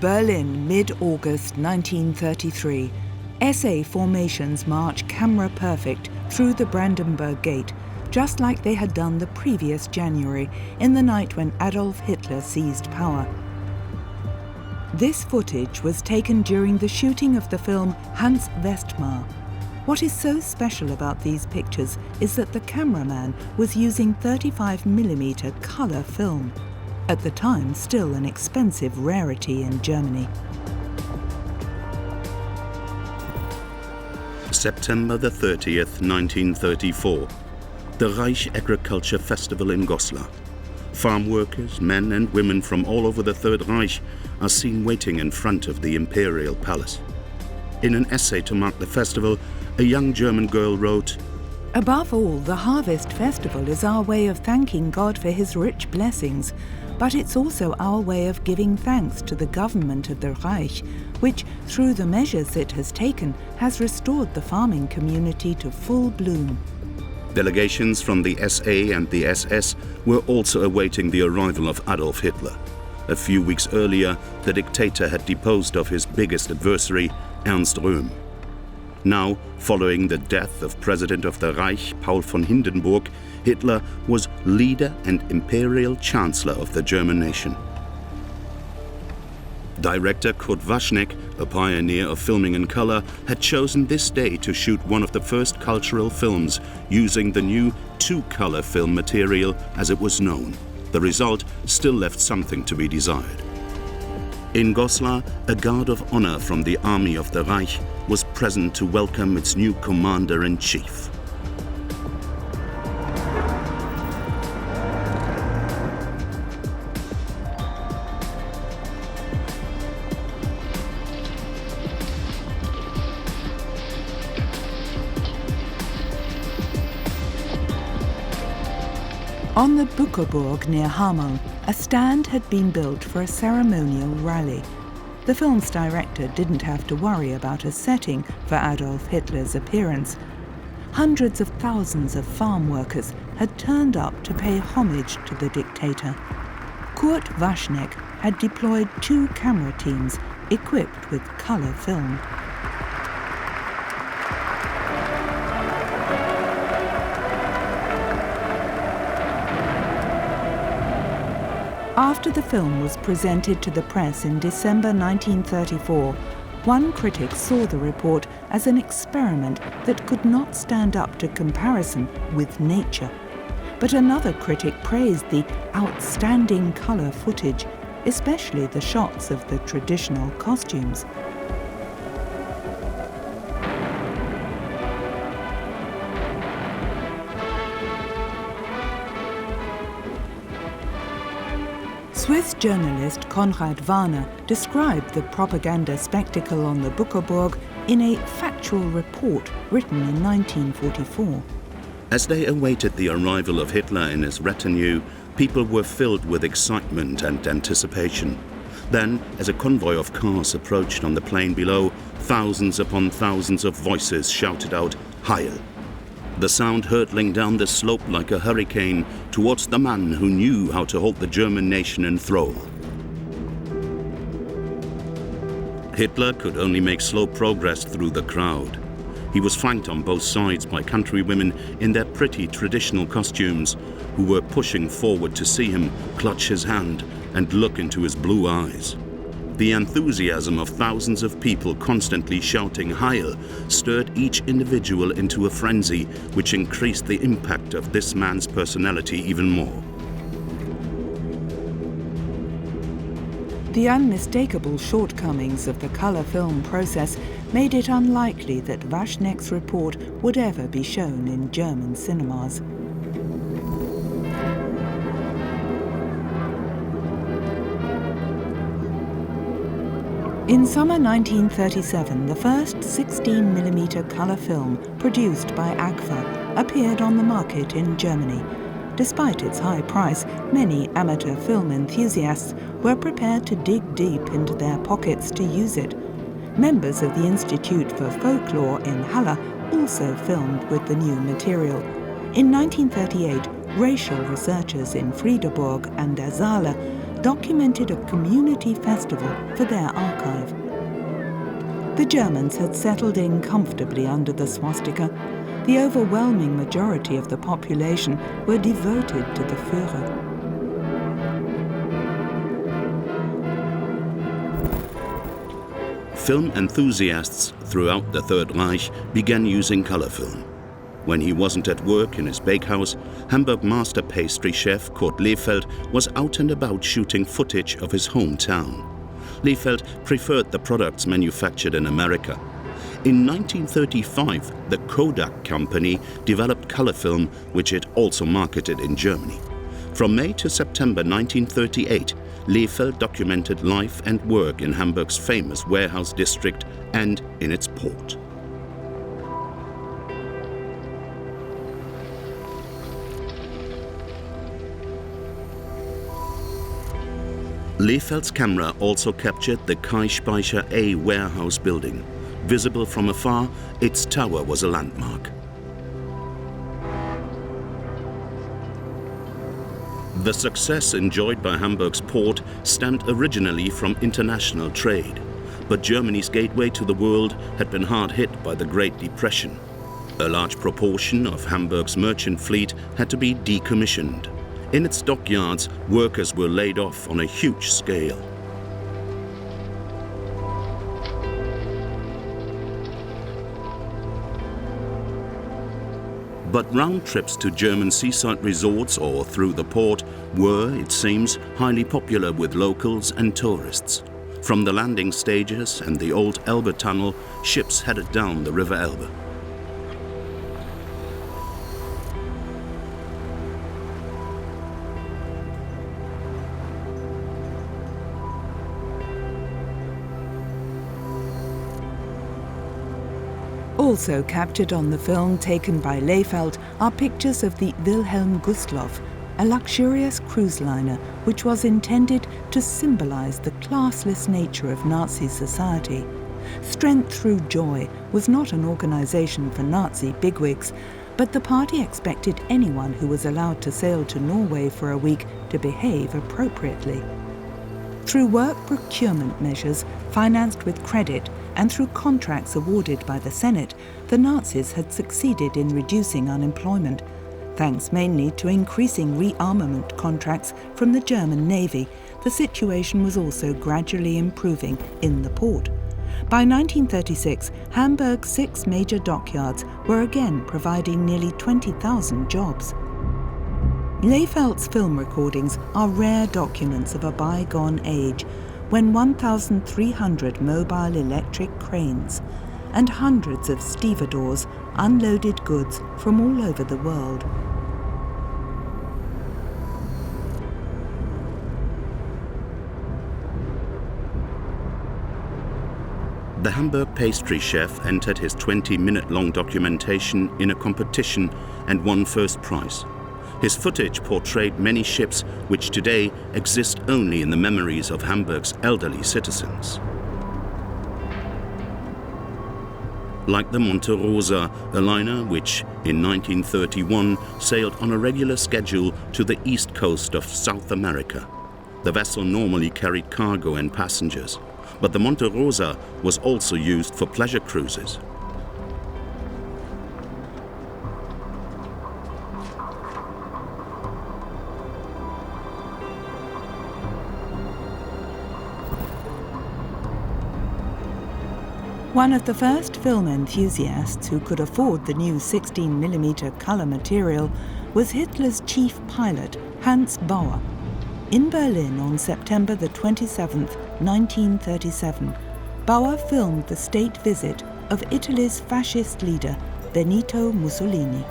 Berlin, mid-August 1933. SA formations march camera perfect through the Brandenburg Gate, just like they had done the previous January, in the night when Adolf Hitler seized power. This footage was taken during the shooting of the film Hans Westmar. What is so special about these pictures is that the cameraman was using 35mm colour film, at the time still an expensive rarity in Germany. September the 30th, 1934. The Reich Agriculture Festival in Goslar. Farm workers, men and women from all over the Third Reich are seen waiting in front of the Imperial Palace. In an essay to mark the festival, a young German girl wrote, "Above all, the Harvest Festival is our way of thanking God for his rich blessings, but it's also our way of giving thanks to the government of the Reich, which, through the measures it has taken, has restored the farming community to full bloom." Delegations from the SA and the SS were also awaiting the arrival of Adolf Hitler. A few weeks earlier, the dictator had deposed of his biggest adversary, Ernst Röhm. Now, following the death of President of the Reich, Paul von Hindenburg, Hitler was leader and imperial chancellor of the German nation. Director Kurt Waschneck, a pioneer of filming in color, had chosen this day to shoot one of the first cultural films using the new two-color film material as it was known. The result still left something to be desired. In Goslar, a guard of honor from the army of the Reich was present to welcome its new commander-in-chief. On the Buckerburg near Hamel, a stand had been built for a ceremonial rally. The film's director didn't have to worry about a setting for Adolf Hitler's appearance. Hundreds of thousands of farm workers had turned up to pay homage to the dictator. Kurt Waschneck had deployed 2 camera teams equipped with color film. After the film was presented to the press in December 1934, one critic saw the report as an experiment that could not stand up to comparison with nature. But another critic praised the outstanding color footage, especially the shots of the traditional costumes. Swiss journalist Konrad Warner described the propaganda spectacle on the Buckerburg in a factual report written in 1944. As they awaited the arrival of Hitler and his retinue, people were filled with excitement and anticipation. Then, as a convoy of cars approached on the plain below, thousands upon thousands of voices shouted out, "Heil!" The sound hurtling down the slope like a hurricane towards the man who knew how to hold the German nation in thrall. Hitler could only make slow progress through the crowd. He was flanked on both sides by countrywomen in their pretty traditional costumes, who were pushing forward to see him, clutch his hand, and look into his blue eyes. The enthusiasm of thousands of people constantly shouting Heil stirred each individual into a frenzy, which increased the impact of this man's personality even more. The unmistakable shortcomings of the color film process made it unlikely that Waschneck's report would ever be shown in German cinemas. In summer 1937, the first 16mm color film produced by Agfa appeared on the market in Germany. Despite its high price, many amateur film enthusiasts were prepared to dig deep into their pockets to use it. Members of the Institute for Folklore in Halle also filmed with the new material. In 1938, racial researchers in Friederburg and der Saale documented a community festival for their archive. The Germans had settled in comfortably under the swastika. The overwhelming majority of the population were devoted to the Führer. Film enthusiasts throughout the Third Reich began using color film. When he wasn't at work in his bakehouse, Hamburg master pastry chef Kurt Lehfeldt was out and about shooting footage of his hometown. Lehfeldt preferred the products manufactured in America. In 1935, the Kodak company developed color film, which it also marketed in Germany. From May to September 1938, Lehfeldt documented life and work in Hamburg's famous warehouse district and in its port. Lehfeldt's camera also captured the Kai-Speicher A warehouse building. Visible from afar, its tower was a landmark. The success enjoyed by Hamburg's port stemmed originally from international trade, but Germany's gateway to the world had been hard hit by the Great Depression. A large proportion of Hamburg's merchant fleet had to be decommissioned. In its dockyards, workers were laid off on a huge scale. But round trips to German seaside resorts or through the port were, it seems, highly popular with locals and tourists. From the landing stages and the old Elbe tunnel, ships headed down the River Elbe. Also captured on the film taken by Lehfeldt are pictures of the Wilhelm Gustloff, a luxurious cruise liner which was intended to symbolize the classless nature of Nazi society. Strength Through Joy was not an organization for Nazi bigwigs, but the party expected anyone who was allowed to sail to Norway for a week to behave appropriately. Through work procurement measures financed with credit and through contracts awarded by the Senate, the Nazis had succeeded in reducing unemployment. Thanks mainly to increasing rearmament contracts from the German Navy, the situation was also gradually improving in the port. By 1936, Hamburg's 6 major dockyards were again providing nearly 20,000 jobs. Lehfeldt's film recordings are rare documents of a bygone age, when 1,300 mobile electric cranes and hundreds of stevedores unloaded goods from all over the world. The Hamburg pastry chef entered his 20-minute-long documentation in a competition and won first prize. His footage portrayed many ships which today exist only in the memories of Hamburg's elderly citizens. Like the Monte Rosa, a liner which, in 1931, sailed on a regular schedule to the east coast of South America. The vessel normally carried cargo and passengers, but the Monte Rosa was also used for pleasure cruises. One of the first film enthusiasts who could afford the new 16mm color material was Hitler's chief pilot, Hans Bauer. In Berlin on September the 27th, 1937, Bauer filmed the state visit of Italy's fascist leader, Benito Mussolini.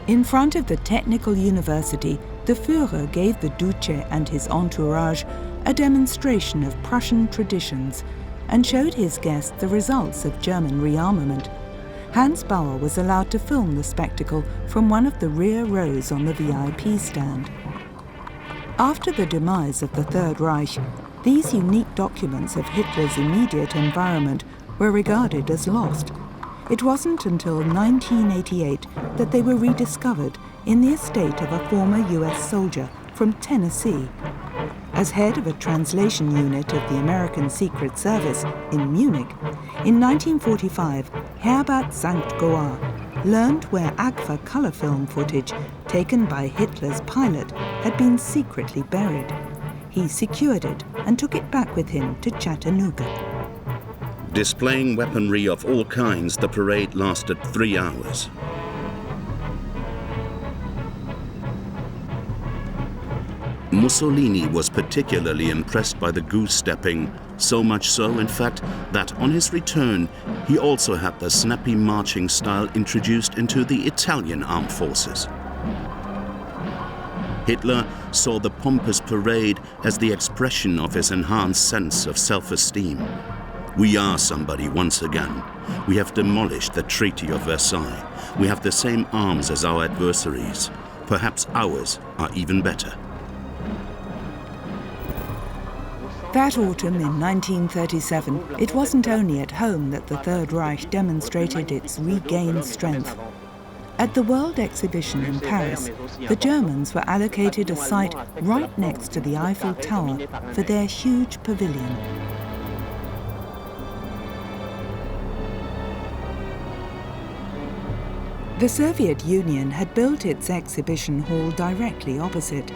In front of the Technical University, the Führer gave the Duce and his entourage a demonstration of Prussian traditions and showed his guests the results of German rearmament. Hans Bauer was allowed to film the spectacle from one of the rear rows on the VIP stand. After the demise of the Third Reich, these unique documents of Hitler's immediate environment were regarded as lost. It wasn't until 1988 that they were rediscovered in the estate of a former US soldier from Tennessee. As head of a translation unit of the American Secret Service in Munich, in 1945, Herbert Sankt Goar learned where Agfa colour film footage taken by Hitler's pilot had been secretly buried. He secured it and took it back with him to Chattanooga. Displaying weaponry of all kinds, the parade lasted 3 hours. Mussolini was particularly impressed by the goose-stepping, so much so, in fact, that on his return, he also had the snappy marching style introduced into the Italian armed forces. Hitler saw the pompous parade as the expression of his enhanced sense of self-esteem. We are somebody once again. We have demolished the Treaty of Versailles. We have the same arms as our adversaries. Perhaps ours are even better. That autumn in 1937, it wasn't only at home that the Third Reich demonstrated its regained strength. At the World Exhibition in Paris, the Germans were allocated a site right next to the Eiffel Tower for their huge pavilion. The Soviet Union had built its exhibition hall directly opposite.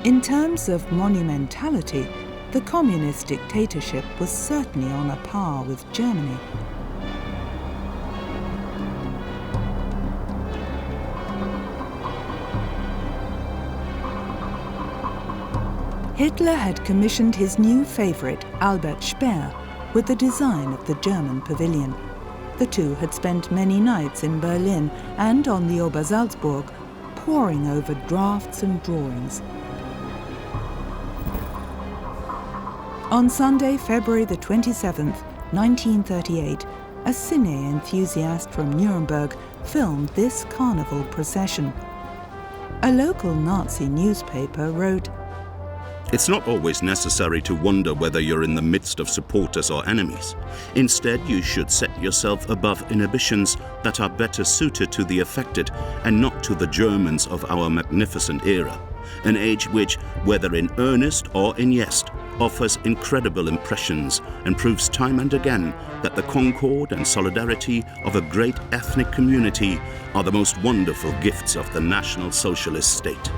In terms of monumentality, the communist dictatorship was certainly on a par with Germany. Hitler had commissioned his new favorite, Albert Speer, with the design of the German pavilion. The two had spent many nights in Berlin and on the Obersalzberg, poring over drafts and drawings. On Sunday, February the 27th, 1938, a cine enthusiast from Nuremberg filmed this carnival procession. A local Nazi newspaper wrote, It's not always necessary to wonder whether you're in the midst of supporters or enemies. Instead, you should set yourself above inhibitions that are better suited to the affected and not to the Germans of our magnificent era. An age which, whether in earnest or in jest, offers incredible impressions and proves time and again that the concord and solidarity of a great ethnic community are the most wonderful gifts of the National Socialist state.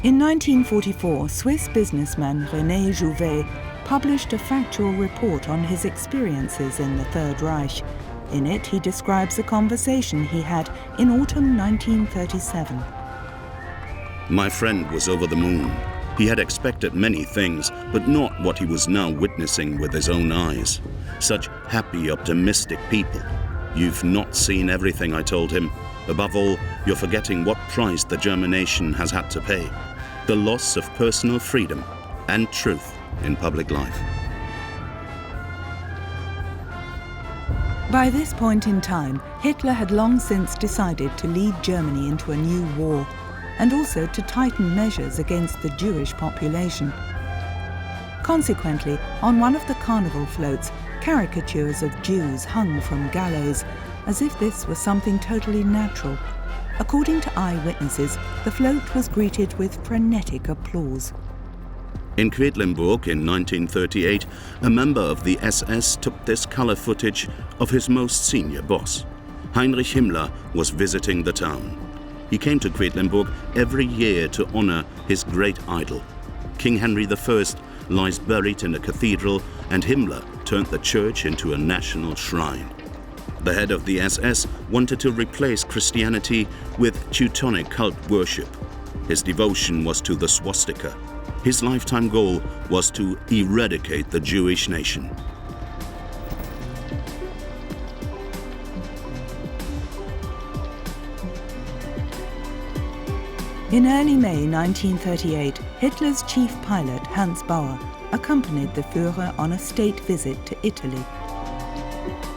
In 1944, Swiss businessman René Jouvet published a factual report on his experiences in the Third Reich. In it, he describes a conversation he had in autumn 1937. My friend was over the moon. He had expected many things, but not what he was now witnessing with his own eyes. Such happy, optimistic people. You've not seen everything, I told him. Above all, you're forgetting what price the German nation has had to pay. The loss of personal freedom and truth in public life. By this point in time, Hitler had long since decided to lead Germany into a new war, and also to tighten measures against the Jewish population. Consequently, on one of the carnival floats, caricatures of Jews hung from gallows, as if this was something totally natural. According to eyewitnesses, the float was greeted with frenetic applause. In Quedlinburg in 1938, a member of the SS took this color footage of his most senior boss. Heinrich Himmler was visiting the town. He came to Quedlinburg every year to honor his great idol. King Henry I lies buried in a cathedral, and Himmler turned the church into a national shrine. The head of the SS wanted to replace Christianity with Teutonic cult worship. His devotion was to the swastika. His lifetime goal was to eradicate the Jewish nation. In early May 1938, Hitler's chief pilot, Hans Bauer, accompanied the Führer on a state visit to Italy.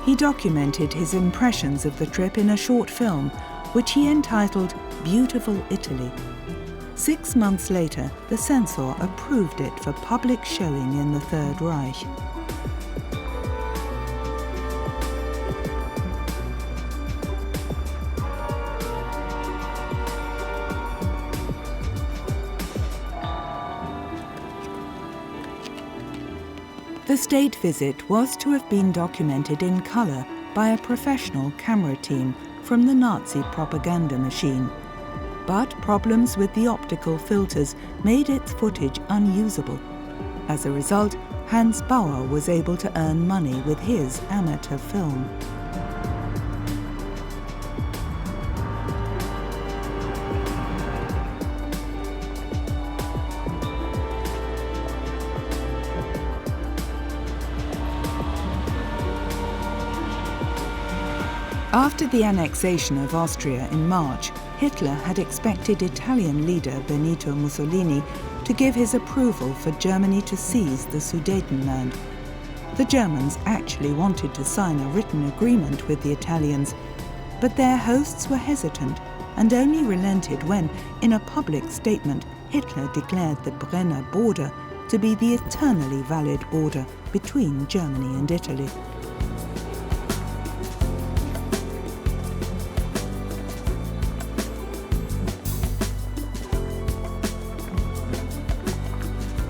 He documented his impressions of the trip in a short film, which he entitled Beautiful Italy. 6 months later, the censor approved it for public showing in the Third Reich. The state visit was to have been documented in color by a professional camera team from the Nazi propaganda machine. But problems with the optical filters made its footage unusable. As a result, Hans Bauer was able to earn money with his amateur film. After the annexation of Austria in March, Hitler had expected Italian leader Benito Mussolini to give his approval for Germany to seize the Sudetenland. The Germans actually wanted to sign a written agreement with the Italians, but their hosts were hesitant and only relented when, in a public statement, Hitler declared the Brenner border to be the eternally valid border between Germany and Italy.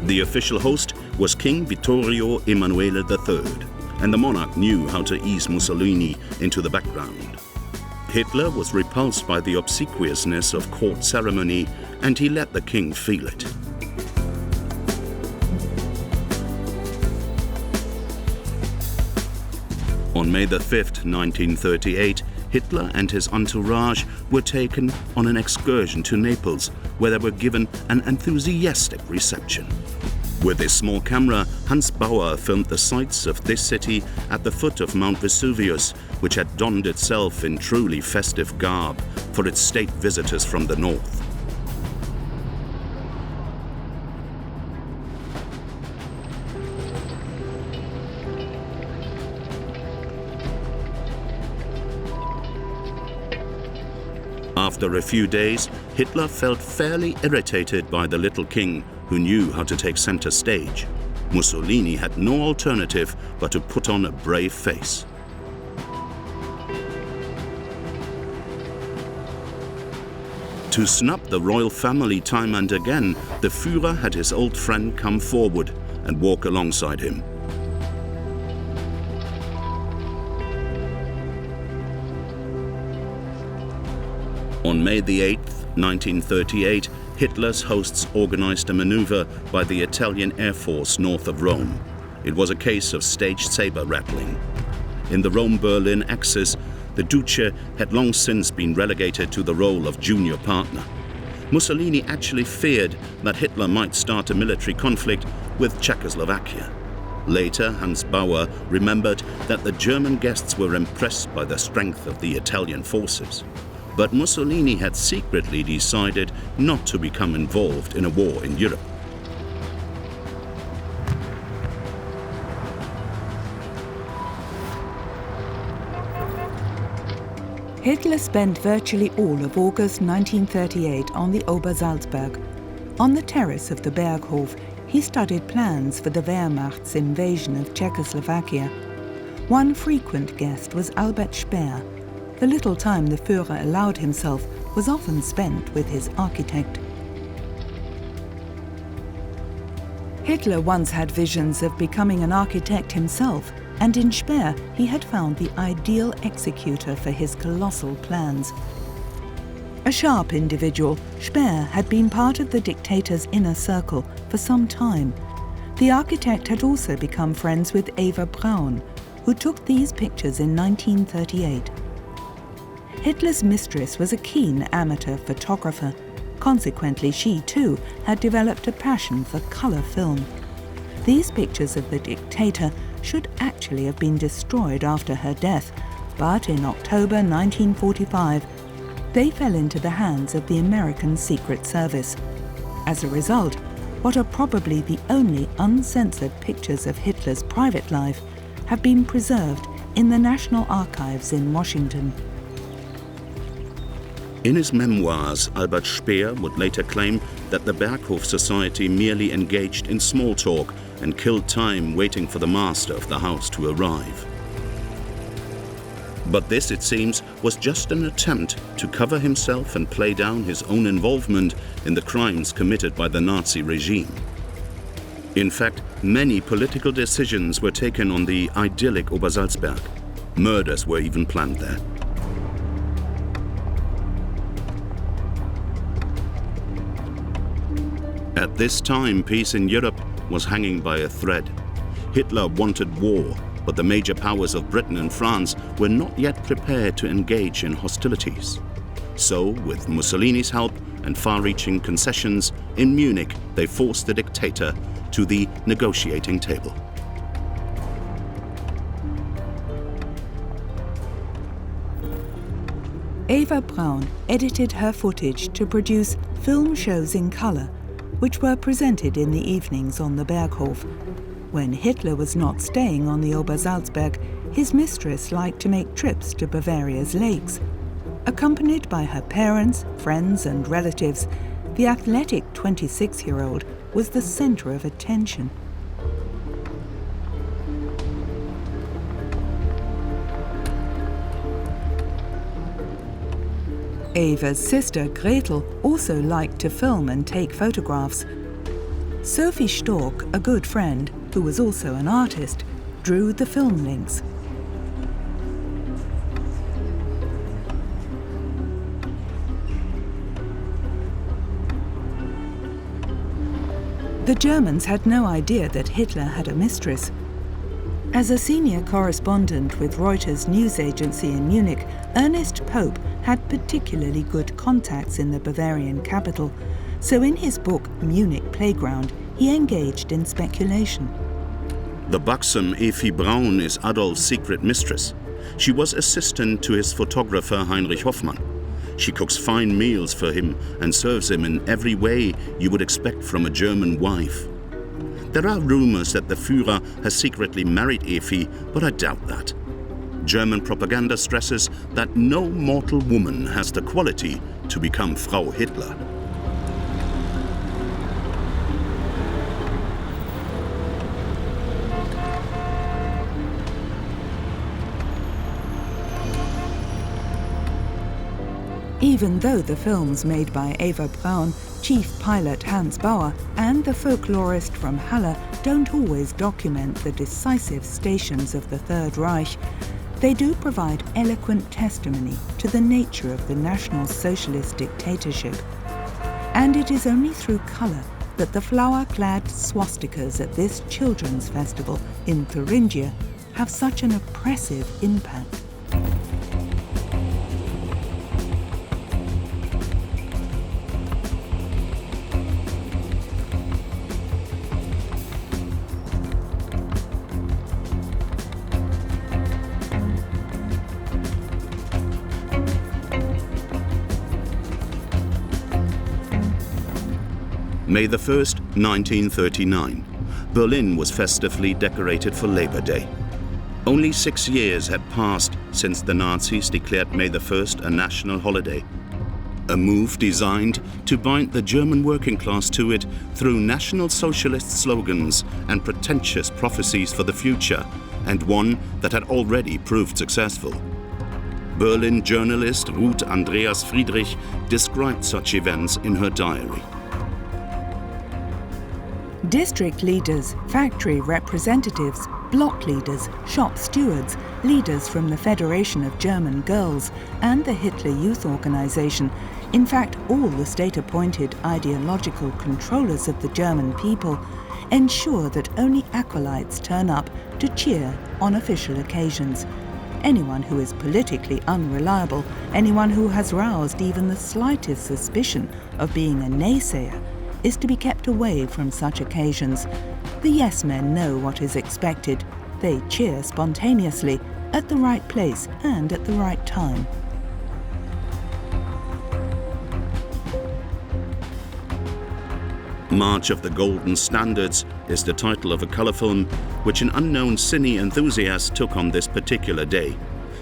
The official host was King Vittorio Emanuele III, and the monarch knew how to ease Mussolini into the background. Hitler was repulsed by the obsequiousness of court ceremony, and he let the king feel it. On May 5, 1938, Hitler and his entourage were taken on an excursion to Naples, where they were given an enthusiastic reception. With his small camera, Hans Bauer filmed the sights of this city at the foot of Mount Vesuvius, which had donned itself in truly festive garb for its state visitors from the north. After a few days, Hitler felt fairly irritated by the little king, who knew how to take center stage. Mussolini had no alternative but to put on a brave face. To snub the royal family time and again, the Führer had his old friend come forward and walk alongside him. On May 8, 1938, Hitler's hosts organized a maneuver by the Italian Air Force north of Rome. It was a case of staged saber rattling. In the Rome-Berlin axis, the Duce had long since been relegated to the role of junior partner. Mussolini actually feared that Hitler might start a military conflict with Czechoslovakia. Later, Hans Bauer remembered that the German guests were impressed by the strength of the Italian forces. But Mussolini had secretly decided not to become involved in a war in Europe. Hitler spent virtually all of August 1938 on the Obersalzberg. On the terrace of the Berghof, he studied plans for the Wehrmacht's invasion of Czechoslovakia. One frequent guest was Albert Speer. The little time the Führer allowed himself was often spent with his architect. Hitler once had visions of becoming an architect himself, and in Speer he had found the ideal executor for his colossal plans. A sharp individual, Speer had been part of the dictator's inner circle for some time. The architect had also become friends with Eva Braun, who took these pictures in 1938. Hitler's mistress was a keen amateur photographer. Consequently, she too had developed a passion for color film. These pictures of the dictator should actually have been destroyed after her death, but in October 1945, they fell into the hands of the American Secret Service. As a result, what are probably the only uncensored pictures of Hitler's private life have been preserved in the National Archives in Washington. In his memoirs, Albert Speer would later claim that the Berghof Society merely engaged in small talk and killed time waiting for the master of the house to arrive. But this, it seems, was just an attempt to cover himself and play down his own involvement in the crimes committed by the Nazi regime. In fact, many political decisions were taken on the idyllic Obersalzberg. Murders were even planned there. At this time, peace in Europe was hanging by a thread. Hitler wanted war, but the major powers of Britain and France were not yet prepared to engage in hostilities. So, with Mussolini's help and far-reaching concessions, in Munich they forced the dictator to the negotiating table. Eva Braun edited her footage to produce film shows in color, which were presented in the evenings on the Berghof. When Hitler was not staying on the Obersalzberg, his mistress liked to make trips to Bavaria's lakes. Accompanied by her parents, friends and relatives, the athletic 26-year-old was the center of attention. Eva's sister Gretel also liked to film and take photographs. Sophie Stork, a good friend, who was also an artist, drew the film links. The Germans had no idea that Hitler had a mistress. As a senior correspondent with Reuters news agency in Munich, Ernest Pope had particularly good contacts in the Bavarian capital, so in his book Munich Playground, he engaged in speculation. The buxom Evi Braun is Adolf's secret mistress. She was assistant to his photographer Heinrich Hoffmann. She cooks fine meals for him and serves him in every way you would expect from a German wife. There are rumors that the Führer has secretly married Evi, but I doubt that. German propaganda stresses that no mortal woman has the quality to become Frau Hitler. Even though the films made by Eva Braun, chief pilot Hans Bauer, and the folklorist from Halle don't always document the decisive stations of the Third Reich, they do provide eloquent testimony to the nature of the National Socialist dictatorship. And it is only through colour that the flower-clad swastikas at this children's festival in Thuringia have such an oppressive impact. May the 1st, 1939. Berlin was festively decorated for Labor Day. Only 6 years had passed since the Nazis declared May the 1st a national holiday. A move designed to bind the German working class to it through National Socialist slogans and pretentious prophecies for the future, and one that had already proved successful. Berlin journalist Ruth Andreas Friedrich described such events in her diary. District leaders, factory representatives, block leaders, shop stewards, leaders from the Federation of German Girls and the Hitler Youth Organization, in fact all the state-appointed ideological controllers of the German people, ensure that only acolytes turn up to cheer on official occasions. Anyone who is politically unreliable, anyone who has roused even the slightest suspicion of being a naysayer, is to be kept away from such occasions. The yes-men know what is expected. They cheer spontaneously, at the right place and at the right time. March of the Golden Standards is the title of a colour film which an unknown cine enthusiast took on this particular day.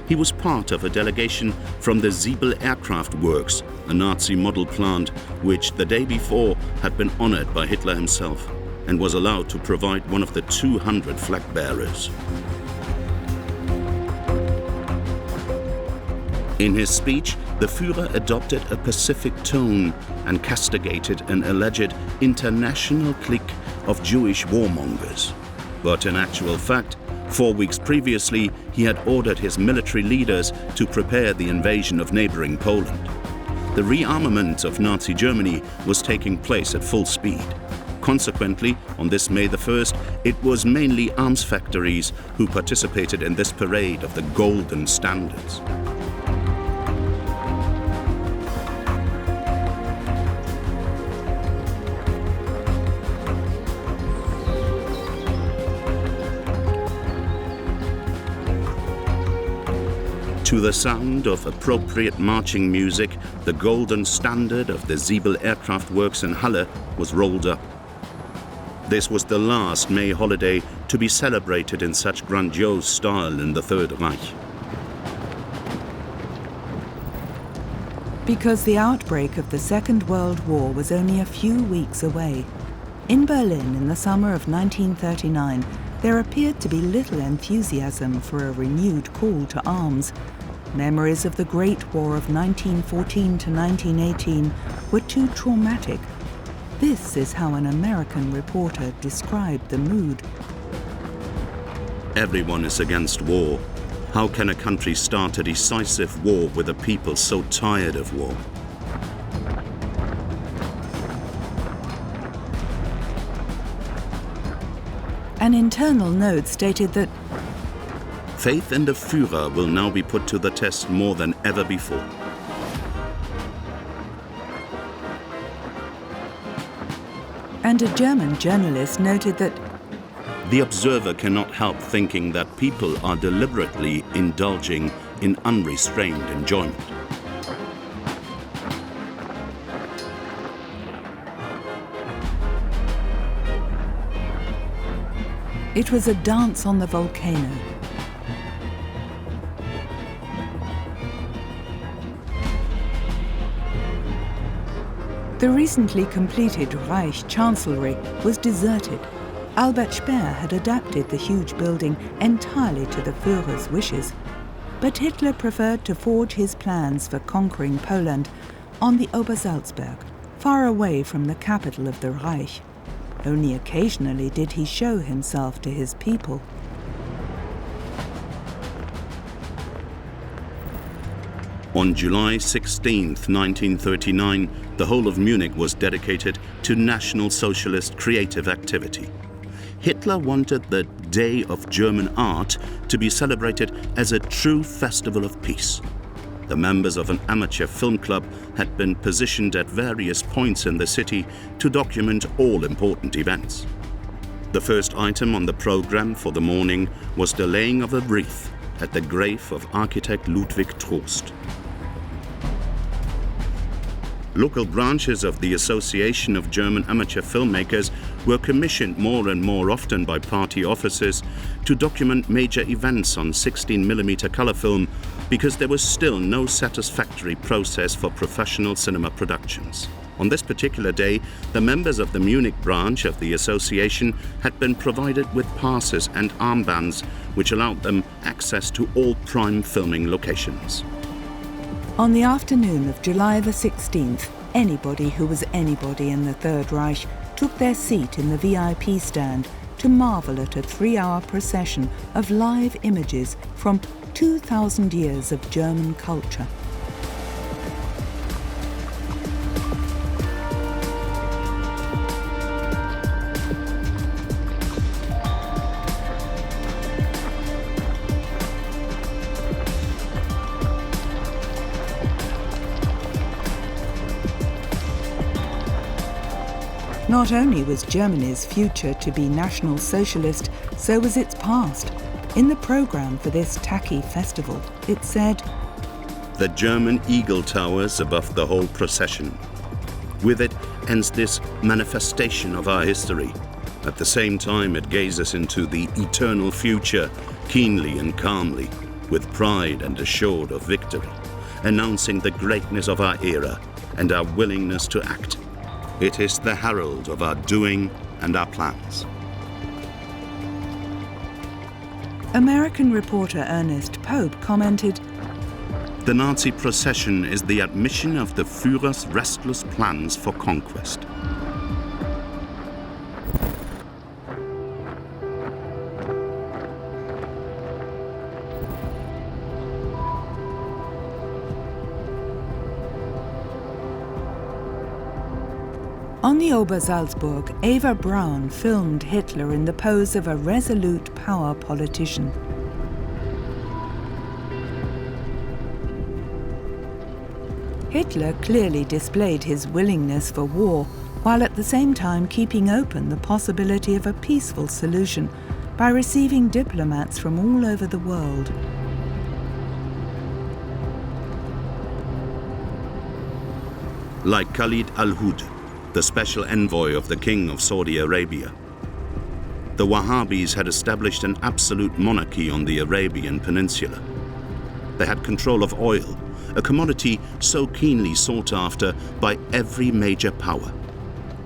He was part of a delegation from the Siebel Aircraft Works, a Nazi model plant which the day before had been honoured by Hitler himself and was allowed to provide one of the 200 flag bearers. In his speech, the Führer adopted a pacific tone and castigated an alleged international clique of Jewish warmongers. But in actual fact, 4 weeks previously, he had ordered his military leaders to prepare the invasion of neighboring Poland. The rearmament of Nazi Germany was taking place at full speed. Consequently, on this May the 1st, it was mainly arms factories who participated in this parade of the golden standards. To the sound of appropriate marching music, the golden standard of the Siebel aircraft works in Halle was rolled up. This was the last May holiday to be celebrated in such grandiose style in the Third Reich. Because the outbreak of the Second World War was only a few weeks away. In Berlin in the summer of 1939, there appeared to be little enthusiasm for a renewed call to arms. Memories of the Great War of 1914 to 1918 were too traumatic. This is how an American reporter described the mood. Everyone is against war. How can a country start a decisive war with a people so tired of war? An internal note stated that faith in the Führer will now be put to the test more than ever before. And a German journalist noted that the observer cannot help thinking that people are deliberately indulging in unrestrained enjoyment. it was a dance on the volcano. The recently completed Reich Chancellery was deserted. Albert Speer had adapted the huge building entirely to the Führer's wishes, but Hitler preferred to forge his plans for conquering Poland on the Obersalzberg, far away from the capital of the Reich. Only occasionally did he show himself to his people. On July 16, 1939, the whole of Munich was dedicated to National Socialist creative activity. Hitler wanted the Day of German Art to be celebrated as a true festival of peace. The members of an amateur film club had been positioned at various points in the city to document all important events. The first item on the program for the morning was the laying of a wreath at the grave of architect Ludwig Trost. Local branches of the Association of German Amateur Filmmakers were commissioned more and more often by party officers to document major events on 16mm color film because there was still no satisfactory process for professional cinema productions. On this particular day, the members of the Munich branch of the association had been provided with passes and armbands which allowed them access to all prime filming locations. On the afternoon of July the 16th, anybody who was anybody in the Third Reich took their seat in the VIP stand to marvel at a 3-hour procession of live images from 2,000 years of German culture. Not only was Germany's future to be National Socialist, so was its past. In the program for this tacky festival, it said, "The German eagle towers above the whole procession. With it ends this manifestation of our history. At the same time, it gazes into the eternal future, keenly and calmly, with pride and assured of victory, announcing the greatness of our era and our willingness to act. It is the herald of our doing and our plans." American reporter Ernest Pope commented, "The Nazi procession is the admission of the Führer's restless plans for conquest." On the Obersalzberg, Eva Braun filmed Hitler in the pose of a resolute power politician. Hitler clearly displayed his willingness for war, while at the same time keeping open the possibility of a peaceful solution by receiving diplomats from all over the world. Like Khalid al-Hud, the special envoy of the King of Saudi Arabia, the Wahhabis had established an absolute monarchy on the Arabian Peninsula. They had control of oil, a commodity so keenly sought after by every major power.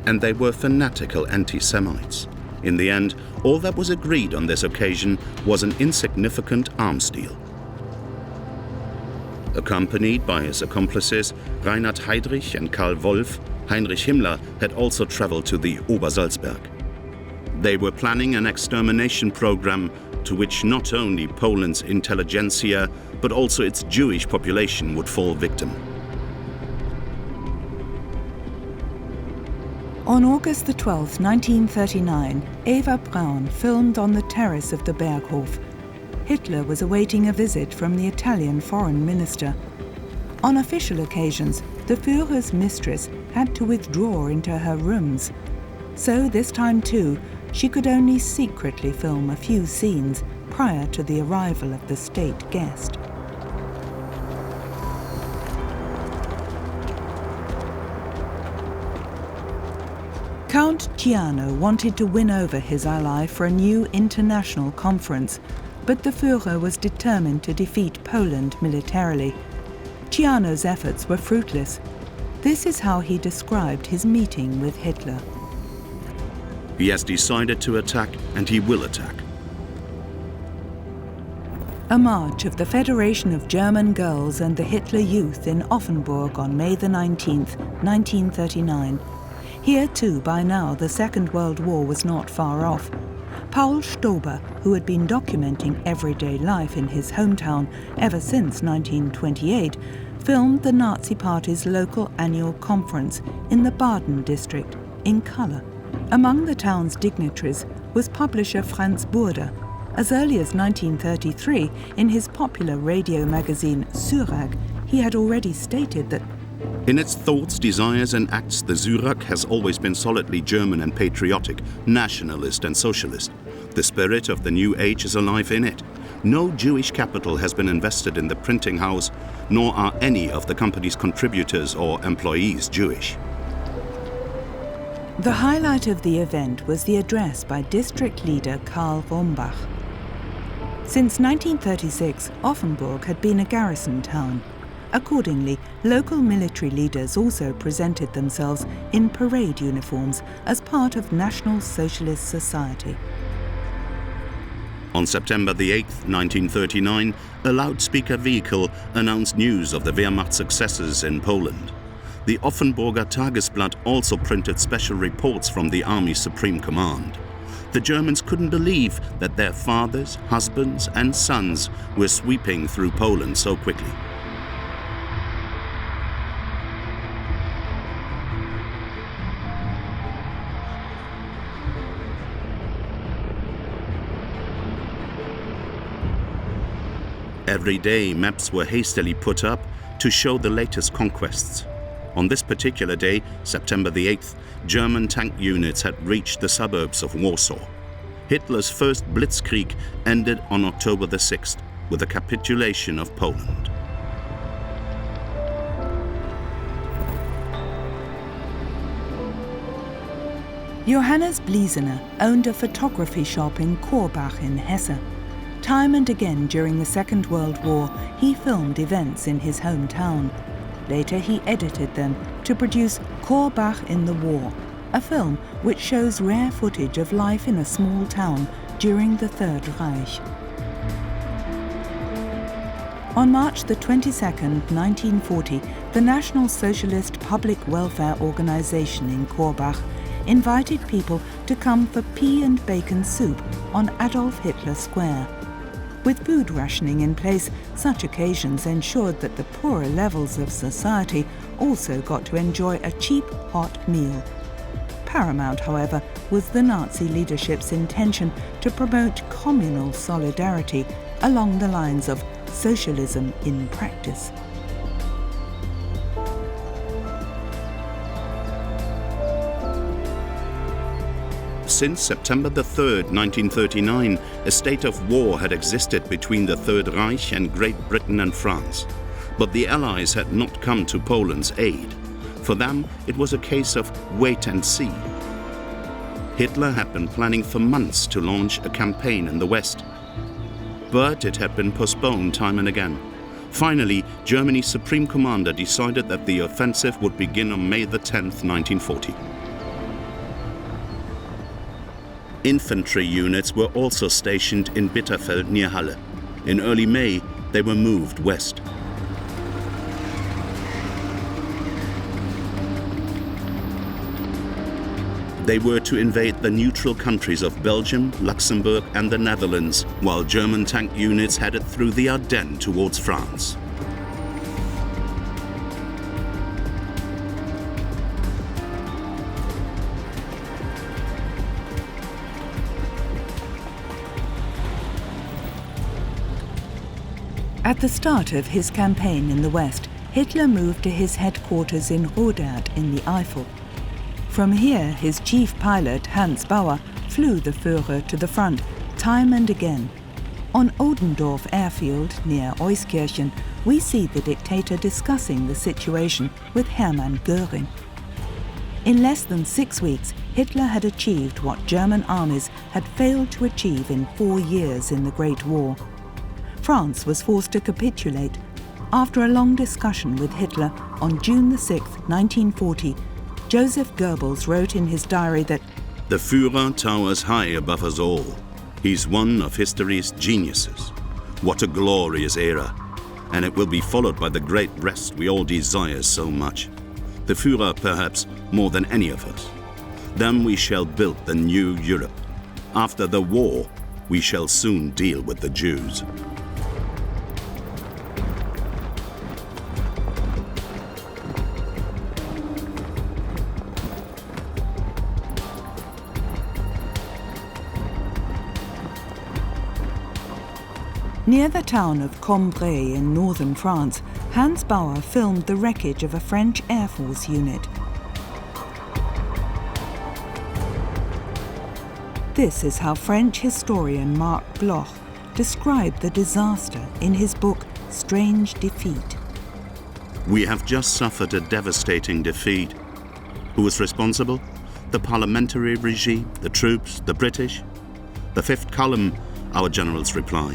And they were fanatical anti-Semites. In the end, all that was agreed on this occasion was an insignificant arms deal. Accompanied by his accomplices, Reinhard Heydrich and Karl Wolff, Heinrich Himmler had also traveled to the Obersalzberg. They were planning an extermination program to which not only Poland's intelligentsia, but also its Jewish population would fall victim. On August the 12th, 1939, Eva Braun filmed on the terrace of the Berghof. Hitler was awaiting a visit from the Italian foreign minister. On official occasions, the Führer's mistress had to withdraw into her rooms. So this time too, she could only secretly film a few scenes prior to the arrival of the state guest. Count Ciano wanted to win over his ally for a new international conference, but the Führer was determined to defeat Poland militarily. Ciano's efforts were fruitless. This is how he described his meeting with Hitler. He has decided to attack, and he will attack. A march of the Federation of German Girls and the Hitler Youth in Offenburg on May the 19th, 1939. Here too, by now, the Second World War was not far off. Paul Stober, who had been documenting everyday life in his hometown ever since 1928, filmed the Nazi Party's local annual conference in the Baden district in colour. Among the town's dignitaries was publisher Franz Burda. As early as 1933, in his popular radio magazine Syrag, he had already stated that in its thoughts, desires and acts, the Syrag has always been solidly German and patriotic, nationalist and socialist. The spirit of the new age is alive in it. No Jewish capital has been invested in the printing house, nor are any of the company's contributors or employees Jewish. The highlight of the event was the address by district leader Karl Rombach. Since 1936, Offenburg had been a garrison town. Accordingly, local military leaders also presented themselves in parade uniforms as part of National Socialist Society. On September the 8th, 1939, a loudspeaker vehicle announced news of the Wehrmacht successes in Poland. The Offenburger Tagesblatt also printed special reports from the Army's Supreme Command. The Germans couldn't believe that their fathers, husbands and sons were sweeping through Poland so quickly. Every day, maps were hastily put up to show the latest conquests. On this particular day, September the 8th, German tank units had reached the suburbs of Warsaw. Hitler's first blitzkrieg ended on October the 6th with the capitulation of Poland. Johannes Bliesener owned a photography shop in Korbach in Hesse. Time and again during the Second World War, he filmed events in his hometown. Later he edited them to produce Korbach in the War, a film which shows rare footage of life in a small town during the Third Reich. On March the 22nd, 1940, the National Socialist Public Welfare Organization in Korbach invited people to come for pea and bacon soup on Adolf Hitler Square. With food rationing in place, such occasions ensured that the poorer levels of society also got to enjoy a cheap, hot meal. Paramount, however, was the Nazi leadership's intention to promote communal solidarity along the lines of socialism in practice. Since September the 3rd, 1939, a state of war had existed between the Third Reich and Great Britain and France. But the Allies had not come to Poland's aid. For them, it was a case of wait and see. Hitler had been planning for months to launch a campaign in the West. But it had been postponed time and again. Finally, Germany's Supreme Commander decided that the offensive would begin on May the 10th, 1940. Infantry units were also stationed in Bitterfeld near Halle. In early May, they were moved west. They were to invade the neutral countries of Belgium, Luxembourg and the Netherlands, while German tank units headed through the Ardennes towards France. At the start of his campaign in the West, Hitler moved to his headquarters in Rodert in the Eifel. From here, his chief pilot, Hans Bauer, flew the Führer to the front, time and again. On Odendorf airfield, near Euskirchen, we see the dictator discussing the situation with Hermann Göring. In less than 6 weeks, Hitler had achieved what German armies had failed to achieve in 4 years in the Great War. France was forced to capitulate. After a long discussion with Hitler on June 6, 1940, Joseph Goebbels wrote in his diary that the Führer towers high above us all. He's one of history's geniuses. What a glorious era. And it will be followed by the great rest we all desire so much. The Führer perhaps more than any of us. Then we shall build the new Europe. After the war, we shall soon deal with the Jews. Near the town of Cambrai in northern France, Hans Bauer filmed the wreckage of a French Air Force unit. This is how French historian Marc Bloch described the disaster in his book Strange Defeat. We have just suffered a devastating defeat. Who was responsible? The parliamentary regime, the troops, the British? The fifth column, our generals reply.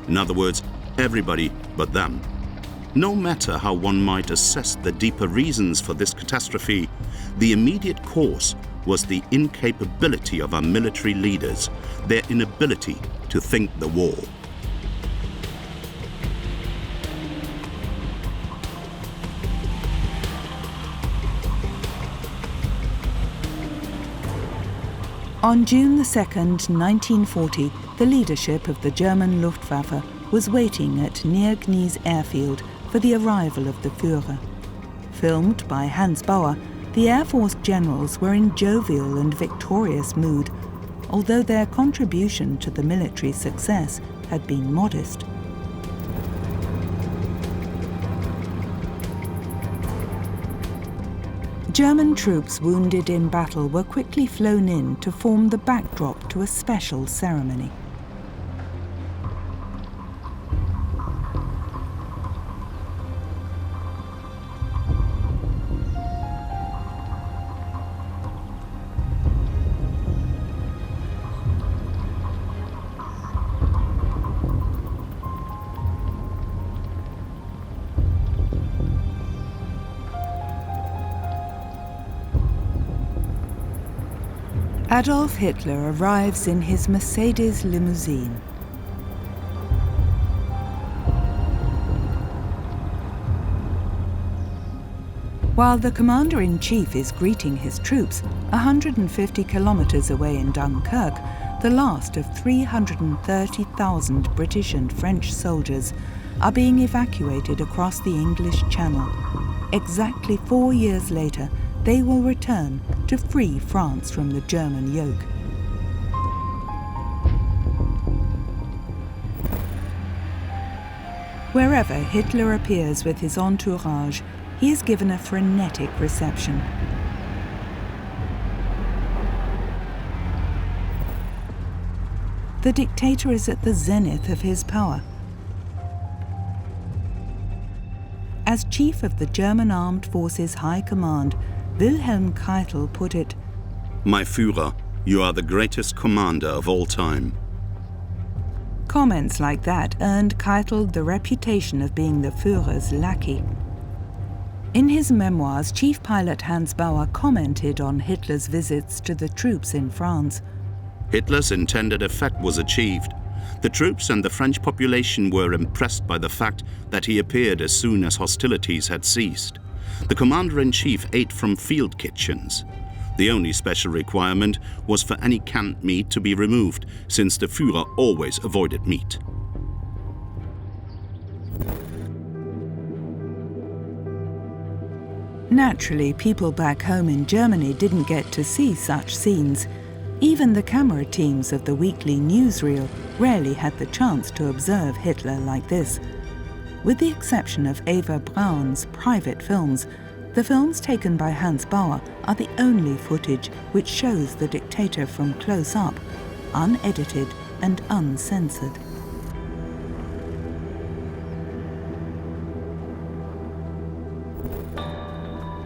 In other words, everybody but them. No matter how one might assess the deeper reasons for this catastrophe, the immediate cause was the incapability of our military leaders, their inability to think the war. On June 2nd, 1940, the leadership of the German Luftwaffe was waiting at Neergnies airfield for the arrival of the Führer. Filmed by Hans Bauer, the Air Force generals were in jovial and victorious mood, although their contribution to the military success had been modest. German troops wounded in battle were quickly flown in to form the backdrop to a special ceremony. Adolf Hitler arrives in his Mercedes limousine. While the commander-in-chief is greeting his troops, 150 kilometers away in Dunkirk, the last of 330,000 British and French soldiers are being evacuated across the English Channel. Exactly 4 years later, they will return to free France from the German yoke. Wherever Hitler appears with his entourage, he is given a frenetic reception. The dictator is at the zenith of his power. As chief of the German Armed Forces High Command, Wilhelm Keitel put it, "My Führer, you are the greatest commander of all time." Comments like that earned Keitel the reputation of being the Führer's lackey. In his memoirs, Chief Pilot Hans Bauer commented on Hitler's visits to the troops in France. Hitler's intended effect was achieved. The troops and the French population were impressed by the fact that he appeared as soon as hostilities had ceased. The commander-in-chief ate from field kitchens. The only special requirement was for any canned meat to be removed, since the Führer always avoided meat. Naturally, people back home in Germany didn't get to see such scenes. Even the camera teams of the weekly newsreel rarely had the chance to observe Hitler like this. With the exception of Eva Braun's private films, the films taken by Hans Bauer are the only footage which shows the dictator from close up, unedited and uncensored.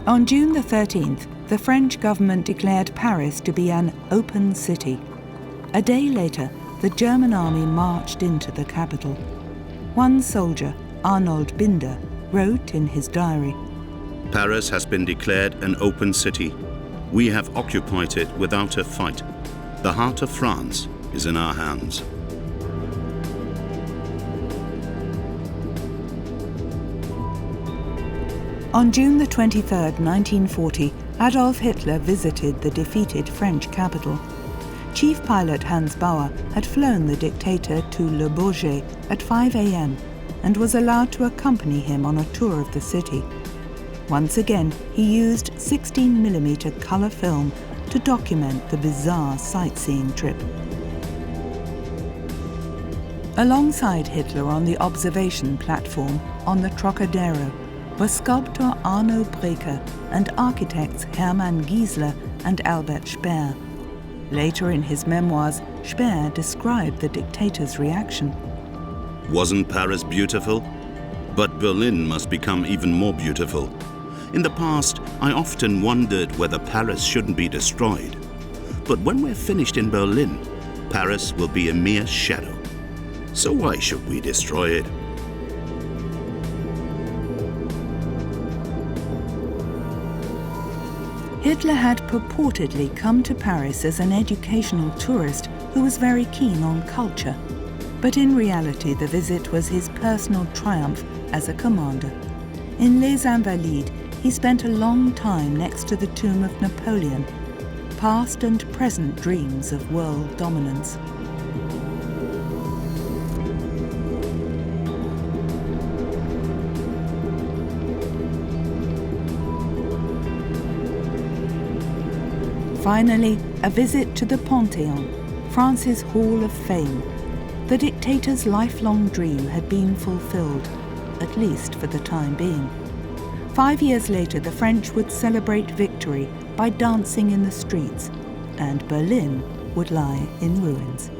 On June the 13th, the French government declared Paris to be an open city. A day later, the German army marched into the capital. One soldier, Arnold Binder, wrote in his diary, "Paris has been declared an open city. We have occupied it without a fight. The heart of France is in our hands." On June the 23rd, 1940, Adolf Hitler visited the defeated French capital. Chief pilot Hans Bauer had flown the dictator to Le Bourget at 5 a.m. and was allowed to accompany him on a tour of the city. Once again, he used 16mm color film to document the bizarre sightseeing trip. Alongside Hitler on the observation platform on the Trocadero were sculptor Arno Breker and architects Hermann Giesler and Albert Speer. Later in his memoirs, Speer described the dictator's reaction. "Wasn't Paris beautiful? But Berlin must become even more beautiful. In the past, I often wondered whether Paris shouldn't be destroyed. But when we're finished in Berlin, Paris will be a mere shadow. So why should we destroy it?" Hitler had purportedly come to Paris as an educational tourist who was very keen on culture. But in reality, the visit was his personal triumph as a commander. In Les Invalides, he spent a long time next to the tomb of Napoleon, past and present dreams of world dominance. Finally, a visit to the Panthéon, France's Hall of Fame. The dictator's lifelong dream had been fulfilled, at least for the time being. 5 years later, the French would celebrate victory by dancing in the streets, and Berlin would lie in ruins.